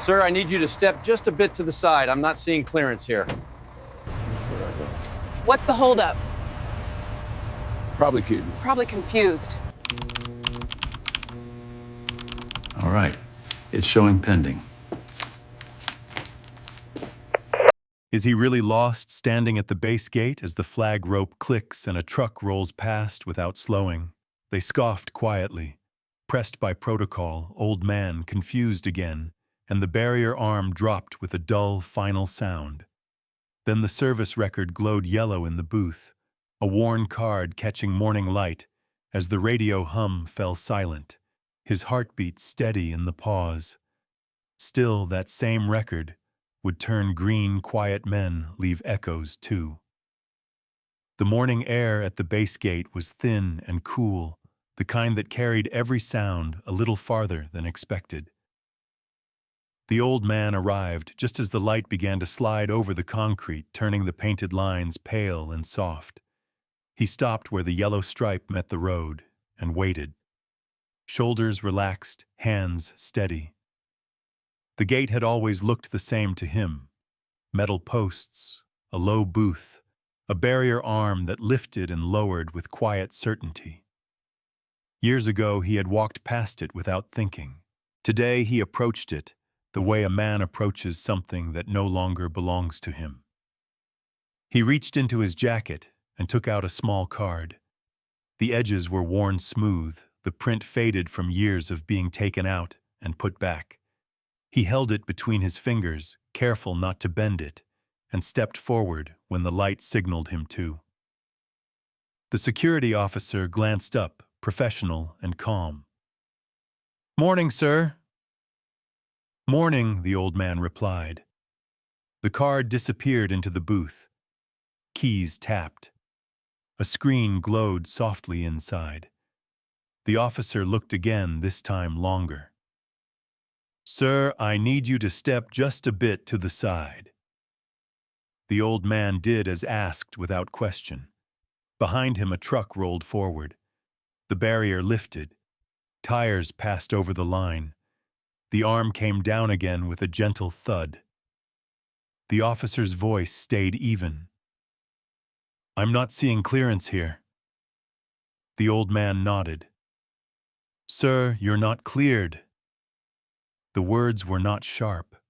Sir, I need you to step just a bit to the side. I'm not seeing clearance here. What's the holdup? Probably Keaton. Probably confused. All right. It's showing pending. Is he really lost standing at the base gate as the flag rope clicks and a truck rolls past without slowing? They scoffed quietly. Pressed by protocol, old man confused again, and the barrier arm dropped with a dull final sound. Then the service record glowed yellow in the booth, a worn card catching morning light as the radio hum fell silent, his heartbeat steady in the pause. Still, that same record would turn green, quiet men leave echoes too. The morning air at the base gate was thin and cool, the kind that carried every sound a little farther than expected. The old man arrived just as the light began to slide over the concrete, turning the painted lines pale and soft. He stopped where the yellow stripe met the road and waited. Shoulders relaxed, hands steady. The gate had always looked the same to him. Metal posts, a low booth, a barrier arm that lifted and lowered with quiet certainty. Years ago, he had walked past it without thinking. Today, he approached it the way a man approaches something that no longer belongs to him. He reached into his jacket and took out a small card. The edges were worn smooth, the print faded from years of being taken out and put back. He held it between his fingers, careful not to bend it, and stepped forward when the light signaled him to. The security officer glanced up, professional and calm. "Morning, sir." "Morning," the old man replied. The card disappeared into the booth. Keys tapped. A screen glowed softly inside. The officer looked again, this time longer. "Sir, I need you to step just a bit to the side." The old man did as asked without question. Behind him a truck rolled forward. The barrier lifted. Tires passed over the line. The arm came down again with a gentle thud. The officer's voice stayed even. "I'm not seeing clearance here." The old man nodded. "Sir, you're not cleared." The words were not sharp.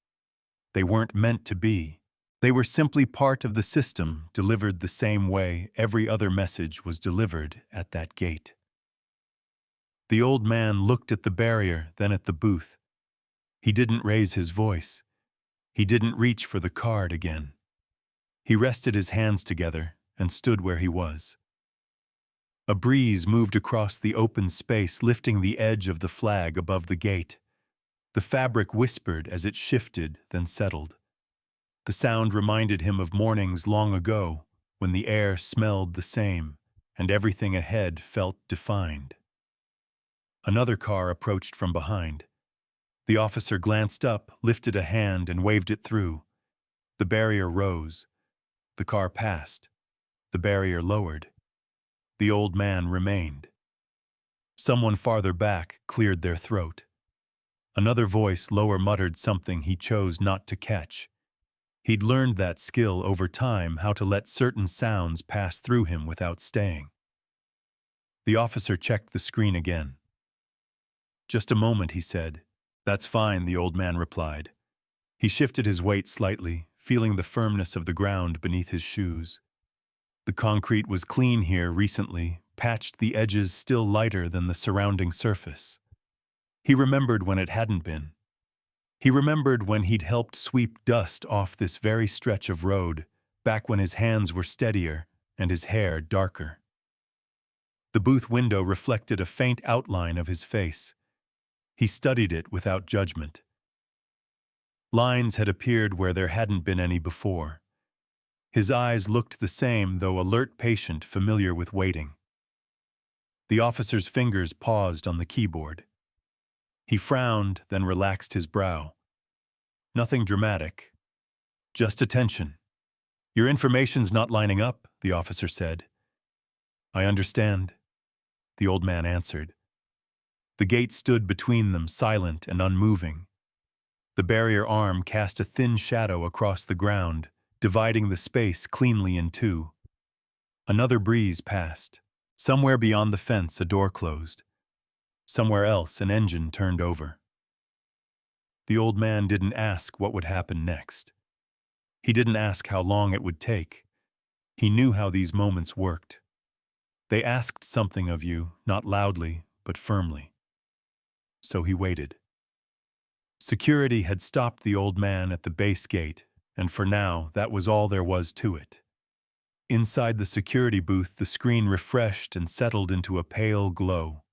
They weren't meant to be. They were simply part of the system, delivered the same way every other message was delivered at that gate. The old man looked at the barrier, then at the booth. He didn't raise his voice. He didn't reach for the card again. He rested his hands together and stood where he was. A breeze moved across the open space, lifting the edge of the flag above the gate. The fabric whispered as it shifted, then settled. The sound reminded him of mornings long ago, when the air smelled the same, and everything ahead felt defined. Another car approached from behind. The officer glanced up, lifted a hand, and waved it through. The barrier rose. The car passed. The barrier lowered. The old man remained. Someone farther back cleared their throat. Another voice lower muttered something he chose not to catch. He'd learned that skill over time, how to let certain sounds pass through him without staying. The officer checked the screen again. "Just a moment," he said. "That's fine," the old man replied. He shifted his weight slightly, feeling the firmness of the ground beneath his shoes. The concrete was clean here recently, patched, the edges still lighter than the surrounding surface. He remembered when it hadn't been. He remembered when he'd helped sweep dust off this very stretch of road, back when his hands were steadier and his hair darker. The booth window reflected a faint outline of his face. He studied it without judgment. Lines had appeared where there hadn't been any before. His eyes looked the same, though alert, patient, familiar with waiting. The officer's fingers paused on the keyboard. He frowned, then relaxed his brow. Nothing dramatic. Just attention. "Your information's not lining up," the officer said. "I understand," the old man answered. The gate stood between them, silent and unmoving. The barrier arm cast a thin shadow across the ground, dividing the space cleanly in two. Another breeze passed. Somewhere beyond the fence, a door closed. Somewhere else, an engine turned over. The old man didn't ask what would happen next. He didn't ask how long it would take. He knew how these moments worked. They asked something of you, not loudly, but firmly. So he waited. Security had stopped the old man at the base gate, and for now, that was all there was to it. Inside the security booth, the screen refreshed and settled into a pale glow.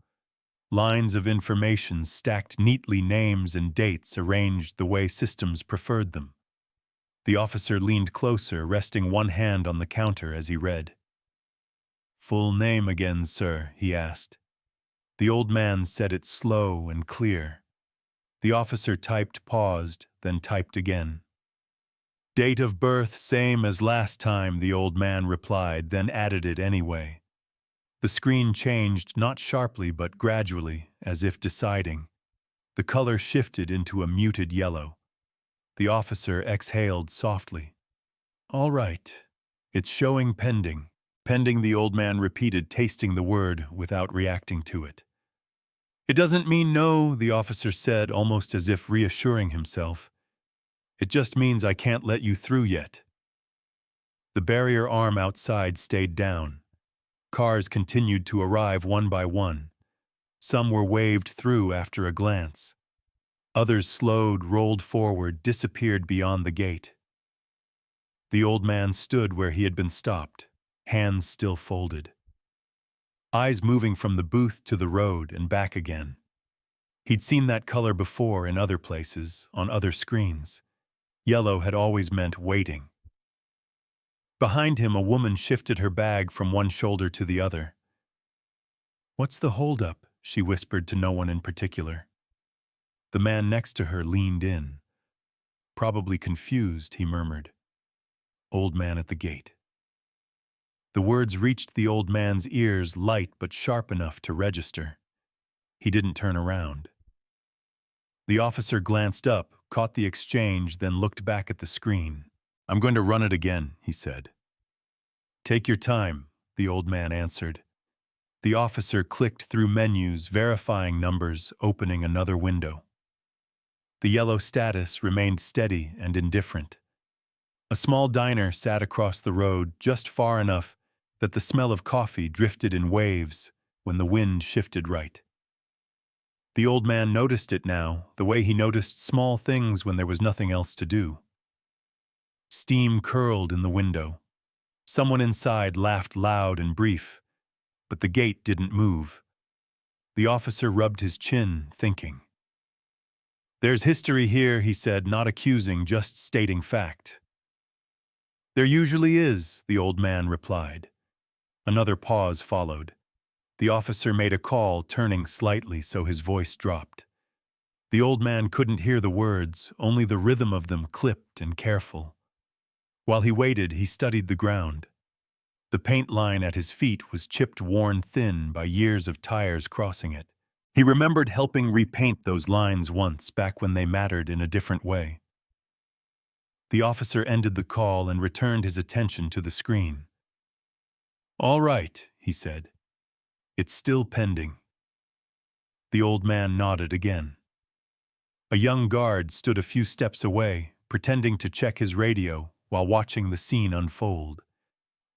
Lines of information stacked neatly, names and dates arranged the way systems preferred them. The officer leaned closer, resting one hand on the counter as he read. "Full name again, sir?" he asked. The old man said it slow and clear. The officer typed, paused, then typed again. "Date of birth same as last time," the old man replied, then added it anyway. The screen changed, not sharply but gradually, as if deciding. The color shifted into a muted yellow. The officer exhaled softly. "All right. It's showing pending." Pending, the old man repeated, tasting the word without reacting to it. "It doesn't mean no," the officer said, almost as if reassuring himself. "It just means I can't let you through yet." The barrier arm outside stayed down. Cars continued to arrive one by one. Some were waved through after a glance. Others slowed, rolled forward, disappeared beyond the gate. The old man stood where he had been stopped, hands still folded. Eyes moving from the booth to the road and back again. He'd seen that color before in other places, on other screens. Yellow had always meant waiting. Behind him, a woman shifted her bag from one shoulder to the other. "What's the holdup?" she whispered to no one in particular. The man next to her leaned in. "Probably confused," he murmured. "Old man at the gate." The words reached the old man's ears, light but sharp enough to register. He didn't turn around. The officer glanced up, caught the exchange, then looked back at the screen. "I'm going to run it again," he said. "Take your time," the old man answered. The officer clicked through menus, verifying numbers, opening another window. The yellow status remained steady and indifferent. A small diner sat across the road, just far enough that the smell of coffee drifted in waves when the wind shifted right. The old man noticed it now, the way he noticed small things when there was nothing else to do. Steam curled in the window. Someone inside laughed loud and brief, but the gate didn't move. The officer rubbed his chin, thinking. "There's history here," he said, not accusing, just stating fact. "There usually is," the old man replied. Another pause followed. The officer made a call, turning slightly so his voice dropped. The old man couldn't hear the words, only the rhythm of them, clipped and careful. While he waited, he studied the ground. The paint line at his feet was chipped, worn thin by years of tires crossing it. He remembered helping repaint those lines once, back when they mattered in a different way. The officer ended the call and returned his attention to the screen. "All right," he said. "It's still pending." The old man nodded again. A young guard stood a few steps away, pretending to check his radio while watching the scene unfold.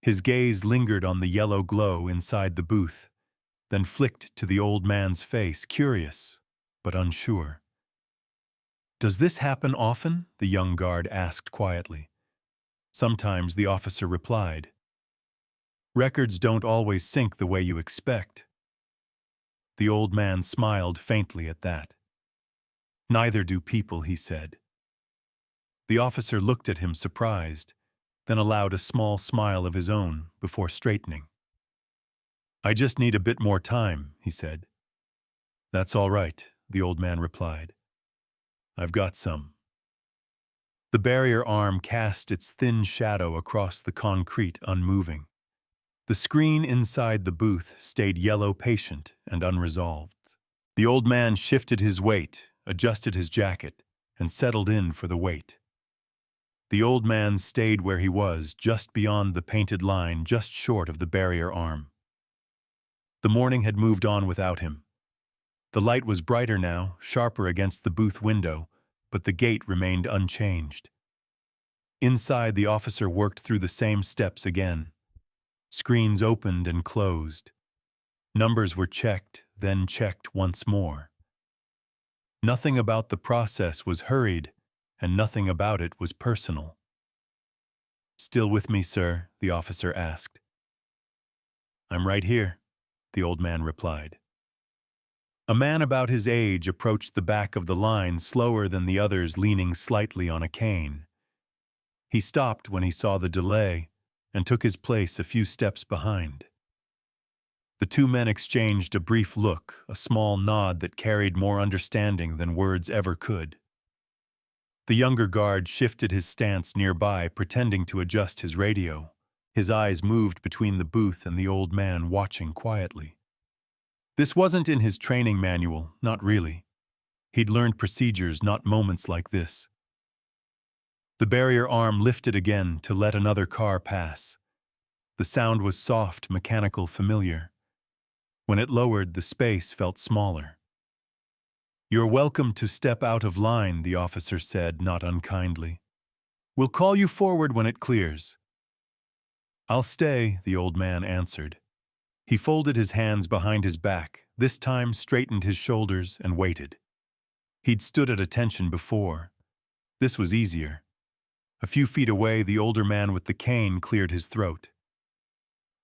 His gaze lingered on the yellow glow inside the booth, then flicked to the old man's face, curious but unsure. "Does this happen often?" the young guard asked quietly. Sometimes, the officer replied. "Records don't always sync the way you expect." The old man smiled faintly at that. "Neither do people," he said. The officer looked at him surprised, then allowed a small smile of his own before straightening. "I just need a bit more time," he said. "That's all right," the old man replied. "I've got some." The barrier arm cast its thin shadow across the concrete, unmoving. The screen inside the booth stayed yellow, patient and unresolved. The old man shifted his weight, adjusted his jacket, and settled in for the wait. The old man stayed where he was, just beyond the painted line, just short of the barrier arm. The morning had moved on without him. The light was brighter now, sharper against the booth window, but the gate remained unchanged. Inside, the officer worked through the same steps again. Screens opened and closed. Numbers were checked, then checked once more. Nothing about the process was hurried, and nothing about it was personal. "Still with me, sir?" the officer asked. "I'm right here," the old man replied. A man about his age approached the back of the line, slower than the others, leaning slightly on a cane. He stopped when he saw the delay and took his place a few steps behind. The two men exchanged a brief look, a small nod that carried more understanding than words ever could. The younger guard shifted his stance nearby, pretending to adjust his radio. His eyes moved between the booth and the old man, watching quietly. This wasn't in his training manual, not really. He'd learned procedures, not moments like this. The barrier arm lifted again to let another car pass. The sound was soft, mechanical, familiar. When it lowered, the space felt smaller. "You're welcome to step out of line," the officer said, not unkindly. "We'll call you forward when it clears." "I'll stay," the old man answered. He folded his hands behind his back, this time straightened his shoulders, and waited. He'd stood at attention before. This was easier. A few feet away, the older man with the cane cleared his throat.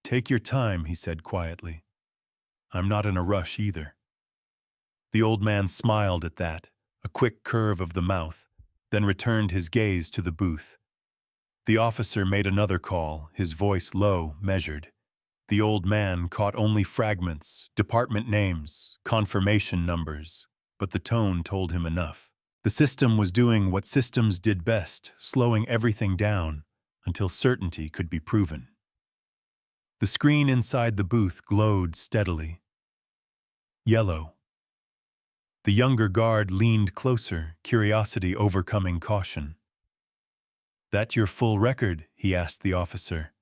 "Take your time," he said quietly. "I'm not in a rush either." The old man smiled at that, a quick curve of the mouth, then returned his gaze to the booth. The officer made another call, his voice low, measured. The old man caught only fragments, department names, confirmation numbers, but the tone told him enough. The system was doing what systems did best, slowing everything down until certainty could be proven. The screen inside the booth glowed steadily. Yellow. The younger guard leaned closer, curiosity overcoming caution. "That your full record?" he asked the officer.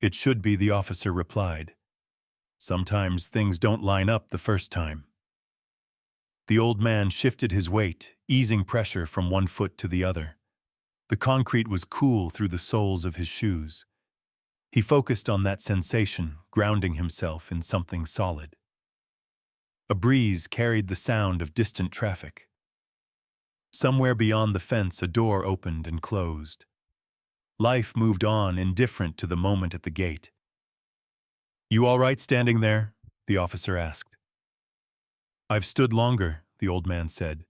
"It should be," the officer replied. "Sometimes things don't line up the first time." The old man shifted his weight, easing pressure from one foot to the other. The concrete was cool through the soles of his shoes. He focused on that sensation, grounding himself in something solid. A breeze carried the sound of distant traffic. Somewhere beyond the fence, a door opened and closed. Life moved on, indifferent to the moment at the gate. "You all right standing there?" the officer asked. "I've stood longer," the old man said.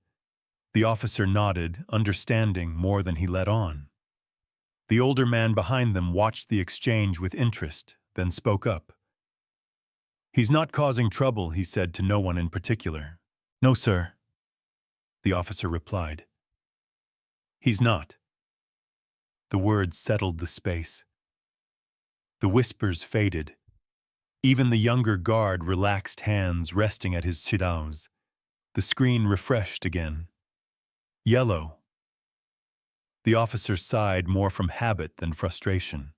The officer nodded, understanding more than he let on. The older man behind them watched the exchange with interest, then spoke up. "He's not causing trouble," he said to no one in particular. "No, sir," the officer replied. "He's not." The words settled the space. The whispers faded. Even the younger guard relaxed, hands resting at his sidaos. The screen refreshed again. Yellow. The officer sighed, more from habit than frustration.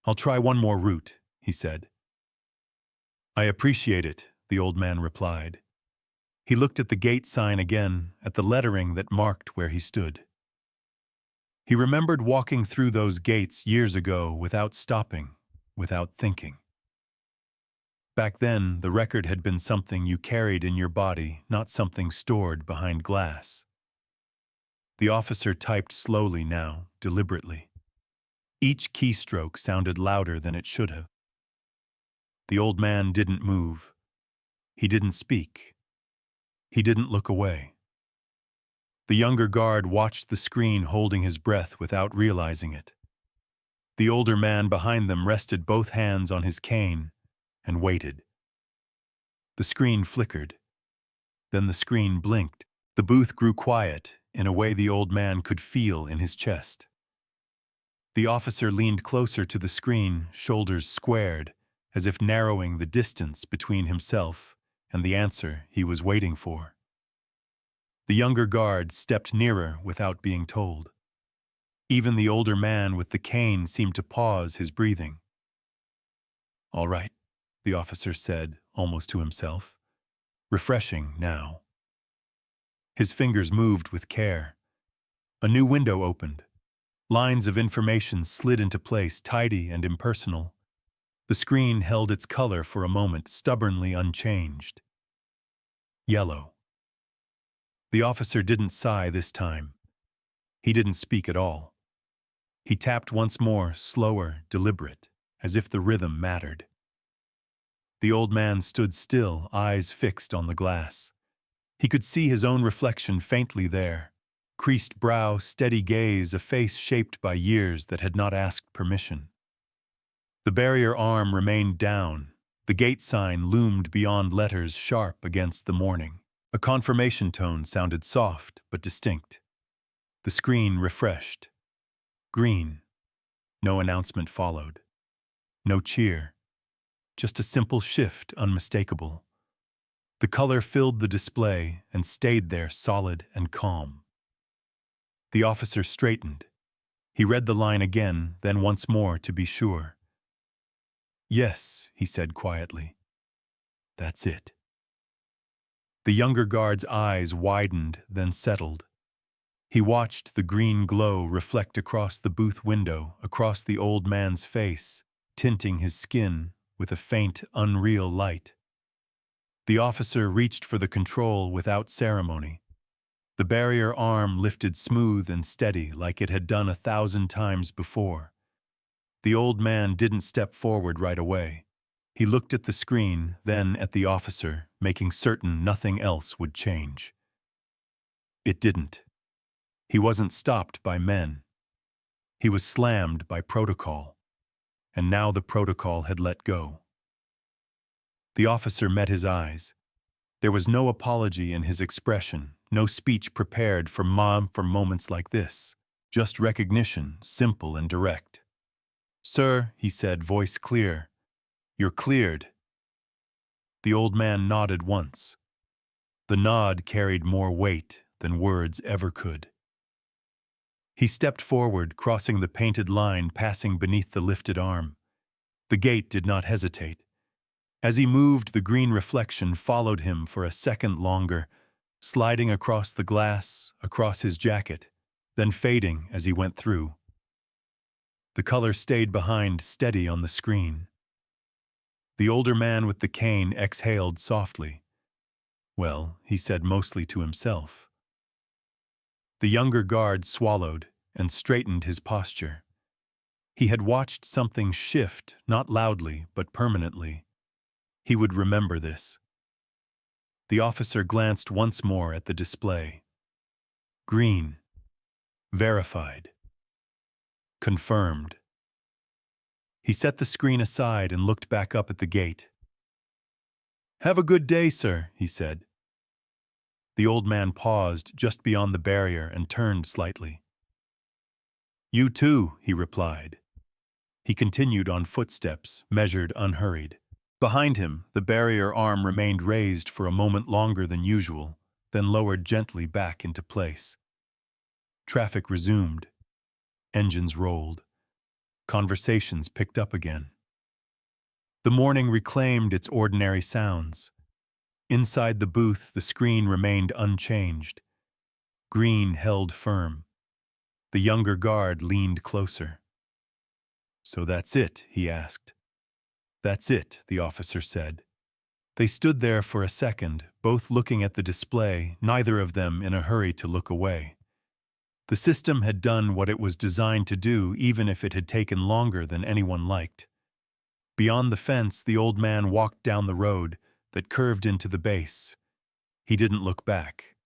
"I'll try one more route," he said. "I appreciate it," the old man replied. He looked at the gate sign again, at the lettering that marked where he stood. He remembered walking through those gates years ago without stopping, without thinking. Back then, the record had been something you carried in your body, not something stored behind glass. The officer typed slowly now, deliberately. Each keystroke sounded louder than it should have. The old man didn't move. He didn't speak. He didn't look away. The younger guard watched the screen, holding his breath without realizing it. The older man behind them rested both hands on his cane and waited. The screen flickered. Then the screen blinked. The booth grew quiet in a way the old man could feel in his chest. The officer leaned closer to the screen, shoulders squared, as if narrowing the distance between himself and the answer he was waiting for. The younger guard stepped nearer without being told. Even the older man with the cane seemed to pause his breathing. "All right," the officer said, almost to himself. "Refreshing now." His fingers moved with care. A new window opened. Lines of information slid into place, tidy and impersonal. The screen held its color for a moment, stubbornly unchanged. Yellow. The officer didn't sigh this time. He didn't speak at all. He tapped once more, slower, deliberate, as if the rhythm mattered. The old man stood still, eyes fixed on the glass. He could see his own reflection faintly there. Creased brow, steady gaze, a face shaped by years that had not asked permission. The barrier arm remained down. The gate sign loomed beyond letters, sharp against the morning. A confirmation tone sounded soft but distinct. The screen refreshed. Green. No announcement followed. No cheer. Just a simple shift, unmistakable. The color filled the display and stayed there, solid and calm. The officer straightened. He read the line again, then once more to be sure. "Yes," he said quietly. "That's it." The younger guard's eyes widened, then settled. He watched the green glow reflect across the booth window, across the old man's face, tinting his skin with a faint, unreal light. The officer reached for the control without ceremony. The barrier arm lifted smooth and steady like it had done 1,000 times before. The old man didn't step forward right away. He looked at the screen, then at the officer, making certain nothing else would change. It didn't. He wasn't stopped by men. He was slammed by protocol. And now the protocol had let go. The officer met his eyes. There was no apology in his expression, no speech prepared for moments like this. Just recognition, simple and direct. "Sir," he said, voice clear, "you're cleared." The old man nodded once. The nod carried more weight than words ever could. He stepped forward, crossing the painted line, passing beneath the lifted arm. The gate did not hesitate. As he moved, the green reflection followed him for a second longer, sliding across the glass, across his jacket, then fading as he went through. The color stayed behind, steady on the screen. The older man with the cane exhaled softly. "Well," he said mostly to himself. The younger guard swallowed and straightened his posture. He had watched something shift, not loudly, but permanently. He would remember this. The officer glanced once more at the display. Green. Verified. Confirmed. He set the screen aside and looked back up at the gate. "Have a good day, sir," he said. The old man paused just beyond the barrier and turned slightly. "You too," he replied. He continued on footsteps, measured, unhurried. Behind him, the barrier arm remained raised for a moment longer than usual, then lowered gently back into place. Traffic resumed. Engines rolled. Conversations picked up again. The morning reclaimed its ordinary sounds. Inside the booth, the screen remained unchanged. Green held firm. The younger guard leaned closer. "So that's it?" he asked. "That's it," the officer said. They stood there for a second, both looking at the display, neither of them in a hurry to look away. The system had done what it was designed to do, even if it had taken longer than anyone liked. Beyond the fence, the old man walked down the road that curved into the base. He didn't look back.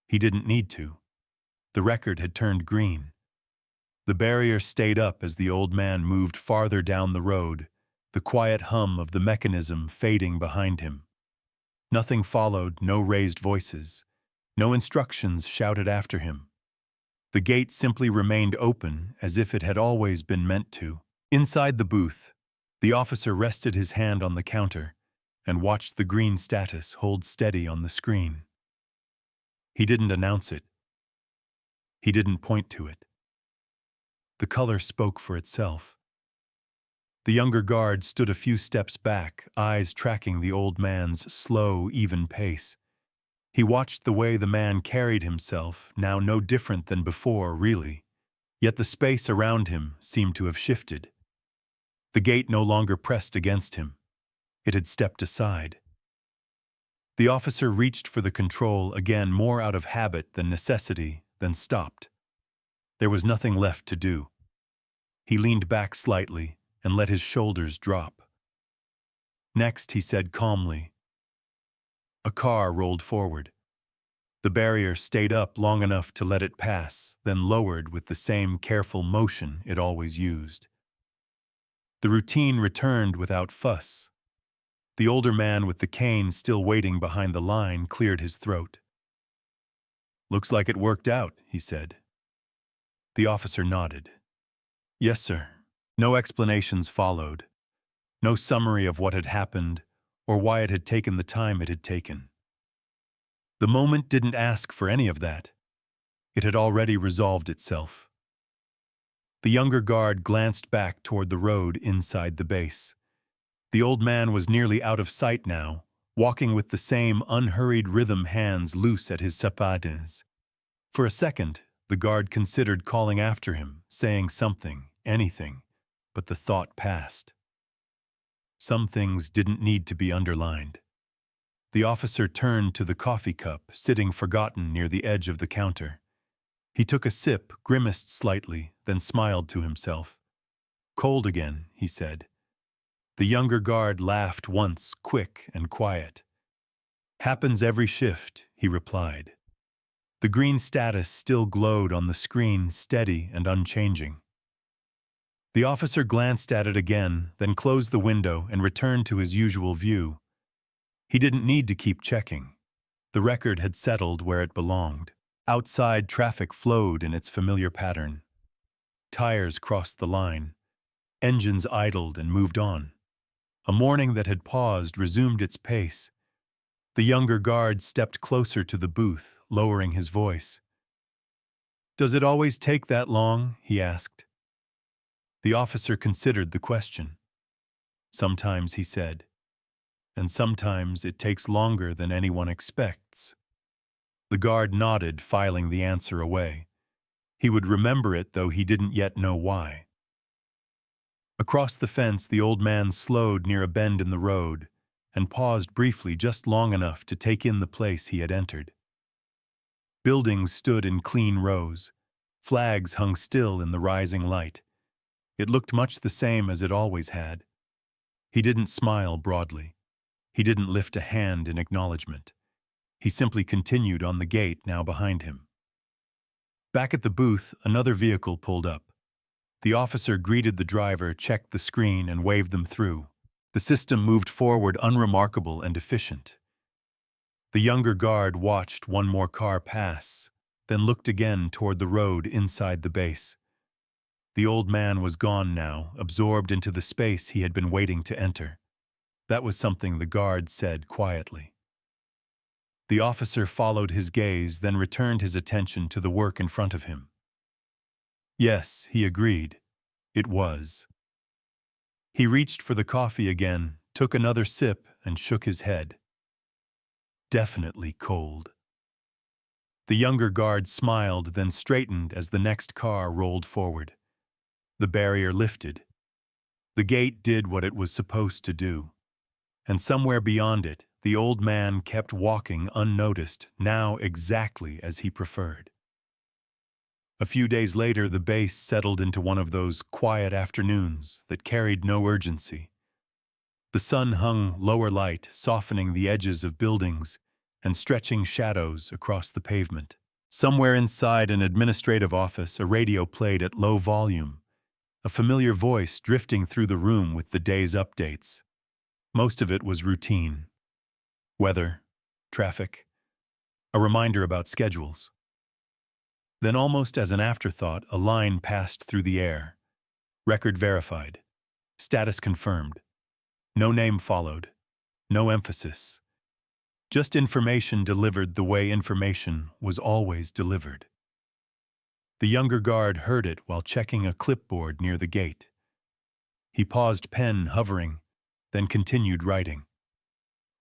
He didn't need to. The record had turned green. The barrier stayed up as the old man moved farther down the road, the quiet hum of the mechanism fading behind him. Nothing followed, no raised voices, no instructions shouted after him. The gate simply remained open as if it had always been meant to. Inside the booth, the officer rested his hand on the counter and watched the green status hold steady on the screen. He didn't announce it. He didn't point to it. The color spoke for itself. The younger guard stood a few steps back, eyes tracking the old man's slow, even pace. He watched the way the man carried himself, now no different than before, really. Yet the space around him seemed to have shifted. The gate no longer pressed against him. It had stepped aside. The officer reached for the control, again more out of habit than necessity, then stopped. There was nothing left to do. He leaned back slightly and let his shoulders drop. Next, he said calmly. A car rolled forward. The barrier stayed up long enough to let it pass, then lowered with the same careful motion it always used. The routine returned without fuss. The older man with the cane still waiting behind the line cleared his throat. "Looks like it worked out," he said. The officer nodded. "Yes, sir." No explanations followed. No summary of what had happened or why it had taken the time it had taken. The moment didn't ask for any of that. It had already resolved itself. The younger guard glanced back toward the road inside the base. The old man was nearly out of sight now, walking with the same unhurried rhythm, hands loose at his sapatos. For a second, the guard considered calling after him, saying something, anything, but the thought passed. Some things didn't need to be underlined. The officer turned to the coffee cup, sitting forgotten near the edge of the counter. He took a sip, grimaced slightly, then smiled to himself. "Cold again," he said. The younger guard laughed once, quick and quiet. "Happens every shift," he replied. The green status still glowed on the screen, steady and unchanging. The officer glanced at it again, then closed the window and returned to his usual view. He didn't need to keep checking. The record had settled where it belonged. Outside, traffic flowed in its familiar pattern. Tires crossed the line. Engines idled and moved on. A morning that had paused resumed its pace. The younger guard stepped closer to the booth, lowering his voice. "Does it always take that long?" he asked. The officer considered the question. "Sometimes," he said. "And sometimes it takes longer than anyone expects." The guard nodded, filing the answer away. He would remember it, though he didn't yet know why. Across the fence, the old man slowed near a bend in the road and paused briefly, just long enough to take in the place he had entered. Buildings stood in clean rows. Flags hung still in the rising light. It looked much the same as it always had. He didn't smile broadly. He didn't lift a hand in acknowledgement. He simply continued on the gate now behind him. Back at the booth, another vehicle pulled up. The officer greeted the driver, checked the screen, and waved them through. The system moved forward, unremarkable and efficient. The younger guard watched one more car pass, then looked again toward the road inside the base. The old man was gone now, absorbed into the space he had been waiting to enter. That was something the guard said quietly. The officer followed his gaze, then returned his attention to the work in front of him. Yes, he agreed. It was. He reached for the coffee again, took another sip, and shook his head. Definitely cold. The younger guard smiled, then straightened as the next car rolled forward. The barrier lifted. The gate did what it was supposed to do. And somewhere beyond it, the old man kept walking unnoticed, now exactly as he preferred. A few days later, the base settled into one of those quiet afternoons that carried no urgency. The sun hung lower light, softening the edges of buildings and stretching shadows across the pavement. Somewhere inside an administrative office, a radio played at low volume, a familiar voice drifting through the room with the day's updates. Most of it was routine. Weather, traffic, a reminder about schedules. Then, almost as an afterthought, a line passed through the air. Record verified. Status confirmed. No name followed. No emphasis. Just information delivered the way information was always delivered. The younger guard heard it while checking a clipboard near the gate. He paused, pen hovering, then continued writing.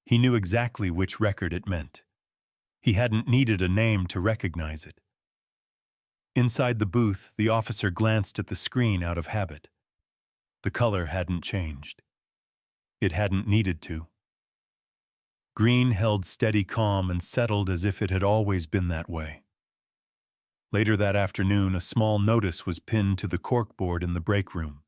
He knew exactly which record it meant. He hadn't needed a name to recognize it. Inside the booth, the officer glanced at the screen out of habit. The color hadn't changed. It hadn't needed to. Green held steady calm and settled as if it had always been that way. Later that afternoon, a small notice was pinned to the corkboard in the break room.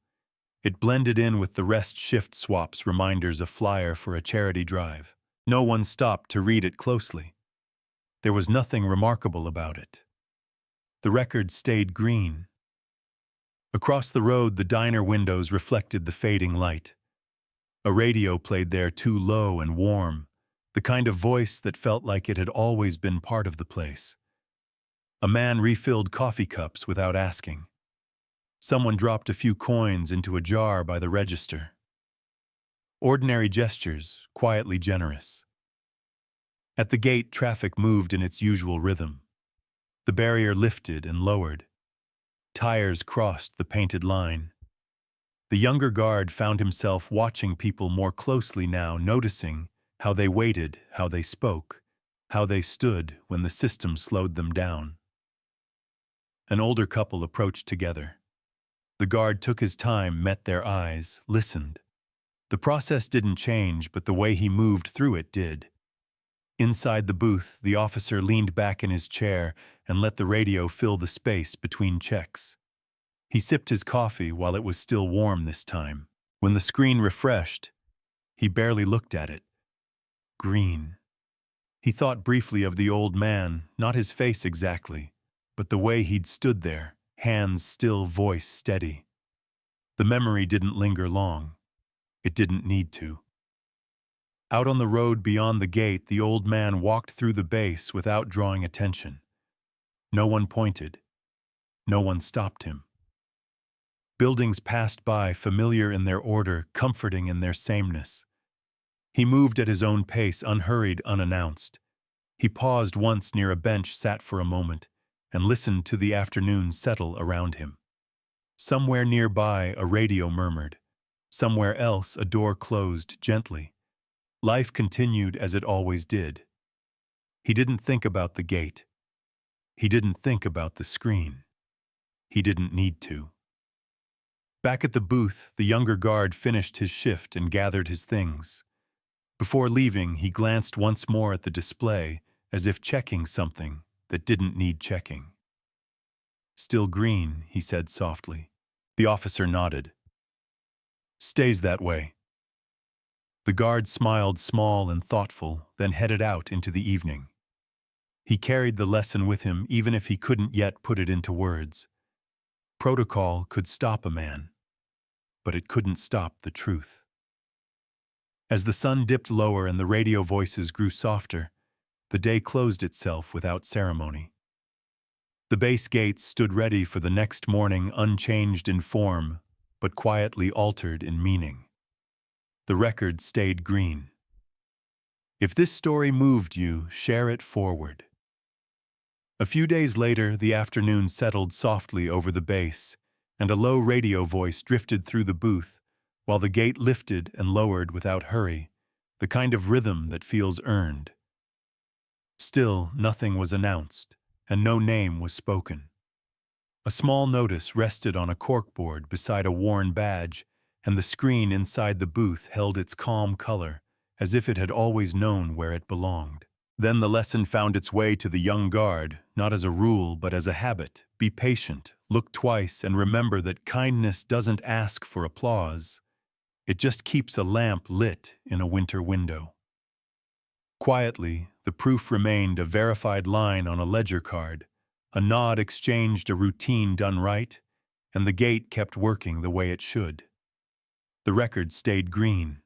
It blended in with the rest shift swaps, reminders, a flyer for a charity drive. No one stopped to read it closely. There was nothing remarkable about it. The record stayed green. Across the road, the diner windows reflected the fading light. A radio played there, too low and warm, the kind of voice that felt like it had always been part of the place. A man refilled coffee cups without asking. Someone dropped a few coins into a jar by the register. Ordinary gestures, quietly generous. At the gate, traffic moved in its usual rhythm. The barrier lifted and lowered. Tires crossed the painted line. The younger guard found himself watching people more closely now, noticing how they waited, how they spoke, how they stood when the system slowed them down. An older couple approached together. The guard took his time, met their eyes, listened. The process didn't change, but the way he moved through it did. Inside the booth, the officer leaned back in his chair and let the radio fill the space between checks. He sipped his coffee while it was still warm this time. When the screen refreshed, he barely looked at it. Green. He thought briefly of the old man, not his face exactly, but the way he'd stood there, hands still, voice steady. The memory didn't linger long. It didn't need to. Out on the road beyond the gate, the old man walked through the base without drawing attention. No one pointed. No one stopped him. Buildings passed by, familiar in their order, comforting in their sameness. He moved at his own pace, unhurried, unannounced. He paused once near a bench, sat for a moment, and listened to the afternoon settle around him. Somewhere nearby, a radio murmured. Somewhere else, a door closed gently. Life continued as it always did. He didn't think about the gate. He didn't think about the screen. He didn't need to. Back at the booth, the younger guard finished his shift and gathered his things. Before leaving, he glanced once more at the display, as if checking something that didn't need checking. "Still green," he said softly. The officer nodded. "Stays that way." The guard smiled, small and thoughtful, then headed out into the evening. He carried the lesson with him, even if he couldn't yet put it into words. Protocol could stop a man, but it couldn't stop the truth. As the sun dipped lower and the radio voices grew softer, the day closed itself without ceremony. The base gates stood ready for the next morning, unchanged in form, but quietly altered in meaning. The record stayed green. If this story moved you, share it forward. A few days later, the afternoon settled softly over the base, and a low radio voice drifted through the booth, while the gate lifted and lowered without hurry, the kind of rhythm that feels earned. Still, nothing was announced, and no name was spoken. A small notice rested on a corkboard beside a worn badge, and the screen inside the booth held its calm color, as if it had always known where it belonged. Then the lesson found its way to the young guard, not as a rule but as a habit. Be patient, look twice, and remember that kindness doesn't ask for applause. It just keeps a lamp lit in a winter window. Quietly, the proof remained a verified line on a ledger card, a nod exchanged, a routine done right, and the gate kept working the way it should. The record stayed green.